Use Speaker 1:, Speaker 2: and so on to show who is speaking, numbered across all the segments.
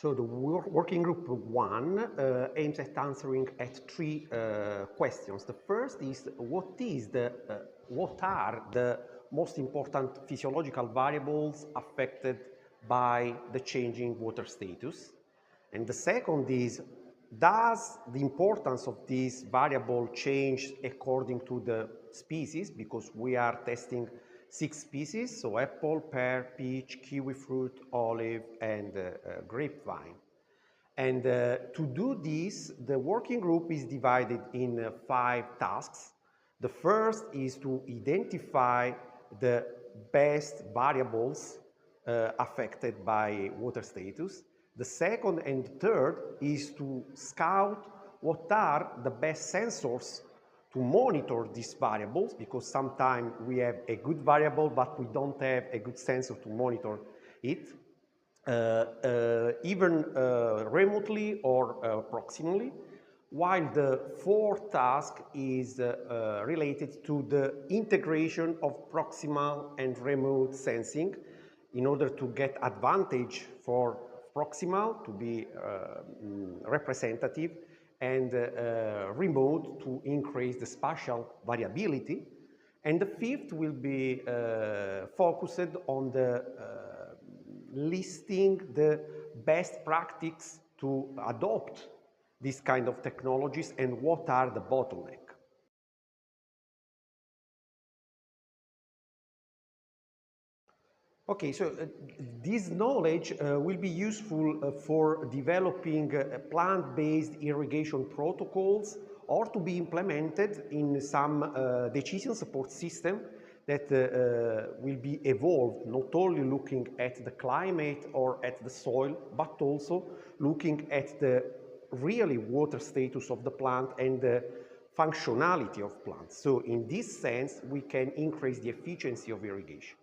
Speaker 1: So the working group 1 aims at answering at three questions. The first is what are the most important physiological variables affected by the changing water status? And the second is, does the importance of this variable change according to the species? Because we are testing 6 species, so apple, pear, peach, kiwi fruit, olive, and grapevine. And to do this, the working group is divided in 5 tasks. The first is to identify the best variables affected by water status. The second and third is to scout what are the best sensors to monitor these variables, because sometimes we have a good variable but we don't have a good sensor to monitor it, even remotely or proximally, while the fourth task is related to the integration of proximal and remote sensing in order to get advantage for proximal to be representative and remote to increase the spatial variability. And the fifth will be focused on the listing the best practice to adopt this kind of technologies and what are the bottlenecks. Okay, so this knowledge will be useful for developing plant-based irrigation protocols or to be implemented in some decision support system that will be evolved, not only looking at the climate or at the soil, but also looking at the really water status of the plant and the functionality of plants. So in this sense, we can increase the efficiency of irrigation.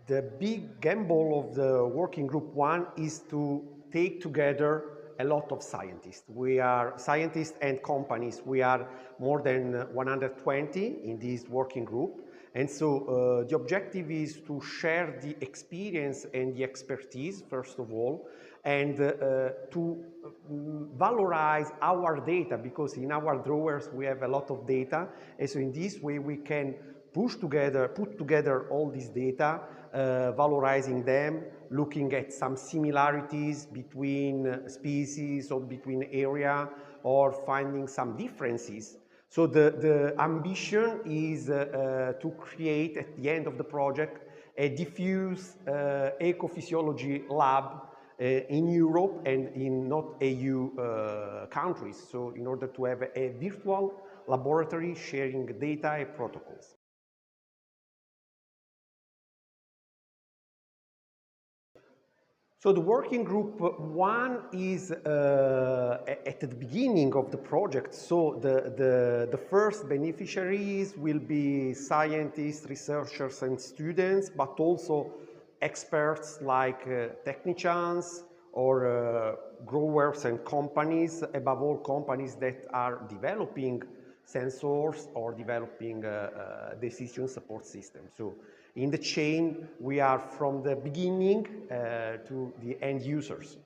Speaker 1: The big gamble of the working group 1 is to take together a lot of scientists. We are scientists and companies. We are more than 120 in this working group. And so the objective is to share the experience and the expertise, first of all, and to valorize our data, because in our drawers we have a lot of data. And so in this way we can put together all this data, valorizing them, looking at some similarities between species or between area, or finding some differences. So the ambition is to create at the end of the project a diffuse ecophysiology lab in Europe and in not EU countries. So in order to have a virtual laboratory sharing data and protocols. So the working group 1 is at the beginning of the project. So the first beneficiaries will be scientists, researchers, and students, but also experts like technicians or growers and companies, above all companies that are developing sensors or developing decision support systems. So in the chain, we are from the beginning to the end users.